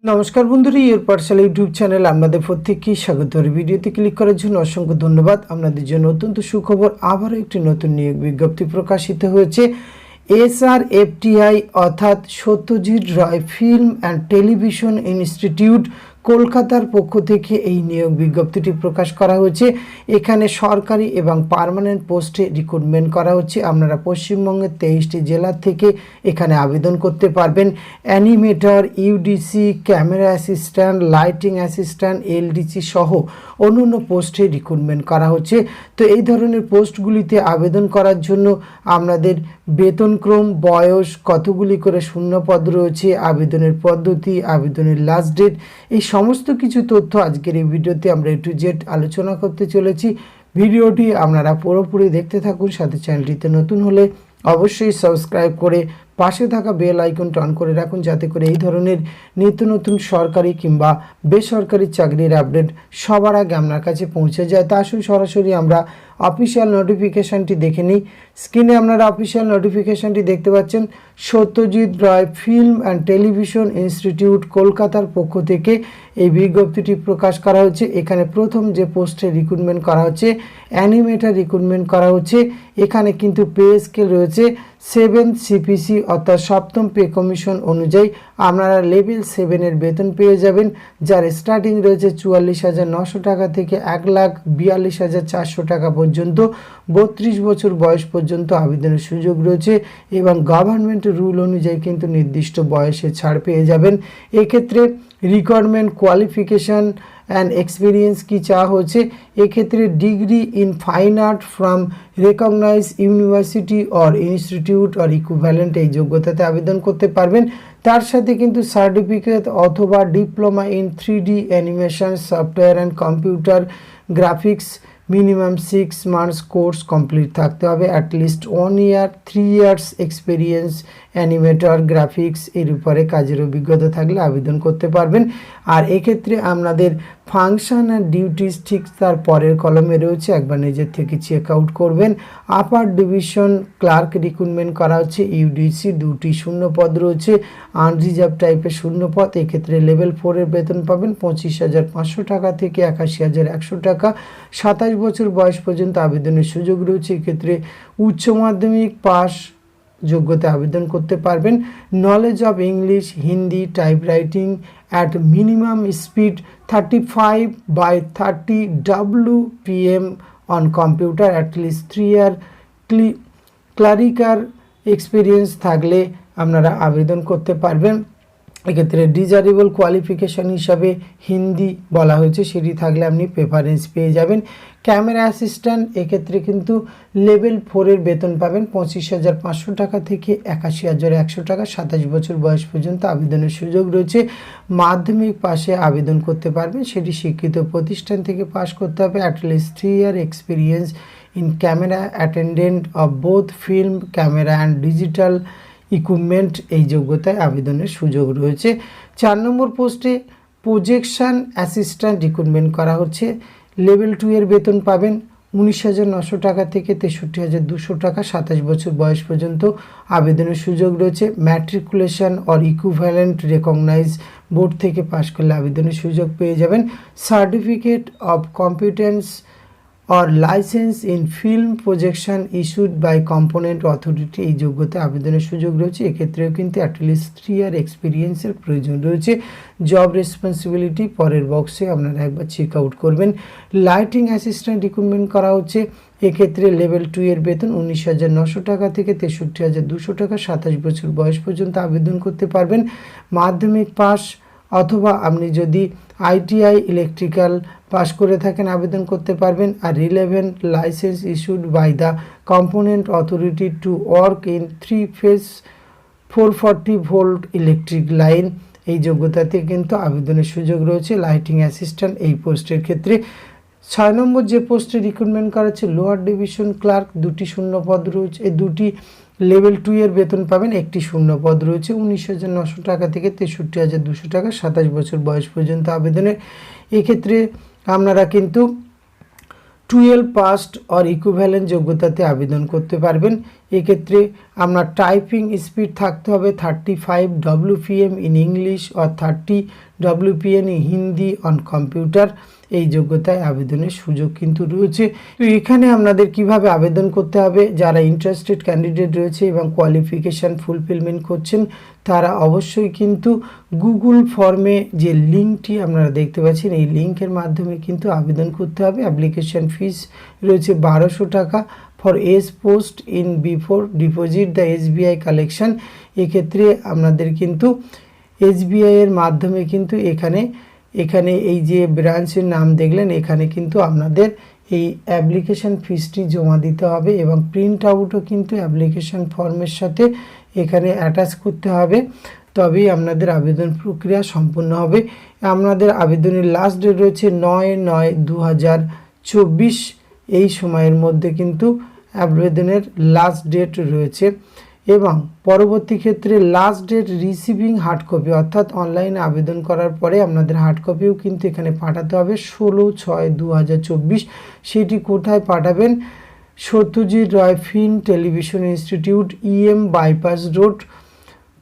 নমস্কার বন্ধুরা, your Pathsala YouTube channel আপনাদের প্রত্যেককেই স্বাগত। ভিডিওতে ক্লিক করার জন্য অসংখ্য ধন্যবাদ। আপনাদের জন্য অত্যন্ত সুখবর, আবারও একটি নতুন নিয়োগ বিজ্ঞপ্তি প্রকাশিত হয়েছে। SRFTI অর্থাৎ Satyajit Ray film and television institute কলকাতার পক্ষ থেকে এই নিয়োগ বিজ্ঞপ্তিটি প্রকাশ করা হয়েছে। এখানে সরকারি এবং পার্মানেন্ট পোস্টে রিক্রুটমেন্ট করা হচ্ছে। আপনারা পশ্চিমবঙ্গের 23টি জেলা থেকে এখানে আবেদন করতে পারবেন। Animator, UDC, camera assistant, lighting assistant, LDC সহ অন্যান্য পোস্টে রিক্রুটমেন্ট করা হচ্ছে। তো এই ধরনের পোস্টগুলিতে আবেদন করার জন্য আপনাদের বেতনক্রম, বয়স, কতগুলি করে শূন্যপদ রয়েছে, আবেদনের পদ্ধতি, আবেদনের লাস্ট ডেট, এই সমস্ত কিছু তথ্য আজকের এই ভিডিওতে আমরা A to Z আলোচনা করতে চলেছি। ভিডিওটি আপনারা পুরোপুরি দেখতে থাকুন। সাথে চ্যানেলটিতে নতুন হলে অবশ্যই সাবস্ক্রাইব করে পাশে থাকা বেল আইকনটা অন করে রাখুন, যাতে করে এই ধরনের নিত্য নতুন সরকারি কিংবা বেসরকারি চাকরির আপডেট সবার আগে আপনার কাছে পৌঁছে যায়। তা আসুন সরাসরি আমরা অফিসিয়াল নোটিফিকেশানটি দেখে নিই। স্ক্রিনে আপনারা অফিসিয়াল নোটিফিকেশানটি দেখতে পাচ্ছেন। Satyajit Ray film and television institute কলকাতার পক্ষ থেকে এই বিজ্ঞপ্তিটি প্রকাশ করা হচ্ছে। এখানে প্রথম যে পোস্টে রিক্রুটমেন্ট করা হচ্ছে, অ্যানিমেটর রিক্রুটমেন্ট করা হচ্ছে। এখানে কিন্তু পে স্কেল রয়েছে 7th CPC অর্থাৎ সপ্তম পে কমিশন অনুযায়ী আপনারা লেভেল 7-এর বেতন পেয়ে যাবেন, যার স্টার্টিং রয়েছে 44,900 টাকা থেকে 1,42,400 টাকা পর্যন্ত। 32 বছর বয়স পর্যন্ত আবেদনের সুযোগ রয়েছে এবং গভর্নমেন্টের রুল অনুযায়ী কিন্তু নির্দিষ্ট বয়সে ছাড় পেয়ে যাবেন। এক্ষেত্রে রিকোয়ারমেন্ট, কোয়ালিফিকেশান অ্যান্ড এক্সপিরিয়েন্স কি চাওয়া হচ্ছে, এক্ষেত্রে degree in fine art from recognise university or institute or equivalent এই যোগ্যতাতে আবেদন করতে পারবেন। তার সাথে কিন্তু সার্টিফিকেট অথবা diploma in 3D animation software and computer graphics minimum 6 months course complete থাকতে হবে। At least 1 year 3 years experience animator, graphics এর উপরে কাজের অভিজ্ঞতা থাকলে আবেদন করতে পারবেন। আর এক্ষেত্রে আপনাদের ফাংশন অ্যান্ড ডিউটিস ঠিক তার পরের কলমে রয়েছে, একবার নিজের থেকে চেক আউট করবেন। আপার ডিভিশন ক্লার্ক রিক্রুটমেন্ট করা হচ্ছে। ইউডিসি 2টি শূন্যপদ রয়েছে, আনরিজার্ভ টাইপের শূন্যপদ। এক্ষেত্রে লেভেল 4-এর বেতন পাবেন 25,500 টাকা থেকে 81,100 টাকা। 27 বছর বয়স পর্যন্ত আবেদনের সুযোগ রয়েছে। এক্ষেত্রে উচ্চ মাধ্যমিক পাস যোগ্যতা আবেদন করতে পারবেন। Knowledge of English, Hindi, typewriting at minimum speed 35/30 WPM on computer, at least 3 year clerical experience থাকলে আপনারা আবেদন করতে পারবেন। এক্ষেত্রে ডিজারেবল কোয়ালিফিকেশান হিসাবে হিন্দি বলা হয়েছে, সেটি থাকলে আপনি প্রেফারেন্স পেয়ে যাবেন। ক্যামেরা অ্যাসিস্ট্যান্ট, এক্ষেত্রে কিন্তু লেভেল 4-এর বেতন পাবেন 25,500 টাকা থেকে 81,100 টাকা। 27 বছর বয়স পর্যন্ত আবেদনের সুযোগ রয়েছে। মাধ্যমিক পাশে আবেদন করতে পারবেন, সেটি স্বীকৃত প্রতিষ্ঠান থেকে পাশ করতে হবে। At least 3 year experience in camera attendant of both film, camera and digital equipment এই যোগ্যতায় আবেদনের সুযোগ রয়েছে। 4 নম্বর পোস্টে প্রজেকশন অ্যাসিস্ট্যান্ট রিক্রুটমেন্ট করা হচ্ছে। লেভেল 2-এর বেতন পাবেন 19,900 টাকা থেকে 63,200 টাকা। 27 বছর বয়স পর্যন্ত আবেদনের সুযোগ রয়েছে। Matriculation or equivalent recognise board থেকে পাশ করলে আবেদনের সুযোগ পেয়ে যাবেন। Certificate of competence or license in film projection issued by component authority এই যোগ্যতা আবেদনের সুযোগ রয়েছে। এক্ষেত্রেও কিন্তু অ্যাটলিস্ট 3 year এক্সপিরিয়েন্সের প্রয়োজন রয়েছে। জব রেসপন্সিবিলিটি পরের বক্সে আপনারা একবার চেক আউট করবেন। লাইটিং অ্যাসিস্ট্যান্ট রিক্রুটমেন্ট করা হচ্ছে। এক্ষেত্রে লেভেল 2-এর বেতন 19,900 টাকা থেকে 63,200 টাকা। 27 বছর বয়স পর্যন্ত আবেদন করতে পারবেন। মাধ্যমিক পাস অথবা আপনি যদি ITI ইলেকট্রিক্যাল পাস করে থাকেন আবেদন করতে পারবেন। আর relevant licence issued by the component authority to work in 3-phase 440 volt electric line এই যোগ্যতাতে কিন্তু আবেদনের সুযোগ রয়েছে। লাইটিং অ্যাসিস্ট্যান্ট এই পোস্টের ক্ষেত্রে 6 নম্বর যে পোস্টে রিক্রুটমেন্ট করা হচ্ছে লোয়ার ডিভিশন ক্লার্ক, 2টি শূন্যপদ রয়েছে। এই 2টি লেভেল 2-এর বেতন পাবেন। একটি শূন্যপদ রয়েছে 19,900 টাকা থেকে 63,200 টাকা। 27 বছর বয়স পর্যন্ত আবেদনের। এক্ষেত্রে আপনারা কিন্তু 12 পাস্ট অর ইকুইভ্যালেন্ট যোগ্যতাতে আবেদন করতে পারবেন। এক্ষেত্রে আপনার টাইপিং স্পিড থাকতে হবে 35 WPM ইন ইংলিশ আর 30 WPM in Hindi on computer. এই যোগ্যতায় আবেদনের সুযোগ কিন্তু রয়েছে। তো এখানে আপনাদের কিভাবে আবেদন করতে হবে, যারা ইন্টারেস্টেড ক্যান্ডিডেট রয়েছে এবং কোয়ালিফিকেশান ফুলফিলমেন্ট করছেন তারা অবশ্যই কিন্তু গুগল ফর্মে যে লিঙ্কটি আপনারা দেখতে পাচ্ছেন এই লিঙ্কের মাধ্যমে কিন্তু আবেদন করতে হবে। অ্যাপ্লিকেশান ফিস রয়েছে 1200 টাকা for S post in before deposit the SBI collection. এক্ষেত্রে আপনাদের কিন্তু SBI এর মাধ্যমে কিন্তু এখানে এই যে ব্রাঞ্চের নাম দেখলেন এখানে কিন্তু আপনাদের এই অ্যাপ্লিকেশান ফিসটি জমা দিতে হবে এবং প্রিন্ট আউটও কিন্তু অ্যাপ্লিকেশান ফর্মের সাথে এখানে অ্যাটাচ করতে হবে, তবেই আপনাদের আবেদন প্রক্রিয়া সম্পূর্ণ হবে। আপনাদের আবেদনের লাস্ট ডেট রয়েছে 9/9/2024। এই সময়ের মধ্যে কিন্তু আবেদনের লাস্ট ডেট রয়েছে এবং পরবর্তী ক্ষেত্রে last date receiving hard copy, অর্থাৎ অনলাইনে আবেদন করার পরে আপনাদের হার্ড কপিও কিন্তু এখানে পাঠাতে হবে 16/6/2024। সেটি কোথায় পাঠাবেন? Satyajit Ray film television institute, EM bypass road,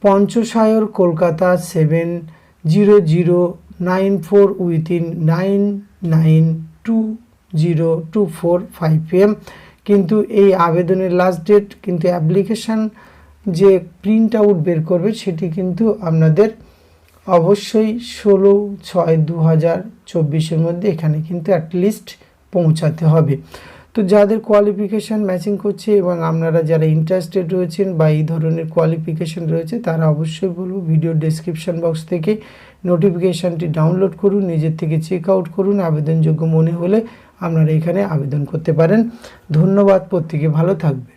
Panchasayar, Kolkata 700945 within 992024 PM। কিন্তু এই আবেদনের লাস্ট ডেট কিন্তু অ্যাপ্লিকেশান যে প্রিন্ট আউট বের করবে সেটি কিন্তু আপনাদের অবশ্যই 16/6/2024 মধ্যে এখানে কিন্তু অ্যাটলিস্ট পৌঁছাতে হবে। তো যাদের কোয়ালিফিকেশান ম্যাচিং করছে এবং আপনারা যারা ইন্টারেস্টেড রয়েছেন বা এই ধরনের কোয়ালিফিকেশান রয়েছে তারা অবশ্যই বলবো ভিডিও ডেসক্রিপশন বক্স থেকে নোটিফিকেশানটি ডাউনলোড করুন, নিজের থেকে চেক আউট করুন, আবেদনযোগ্য মনে হলে আপনারা এখানে আবেদন করতে পারেন। ধন্যবাদ, প্রত্যেকে ভালো থাকবে।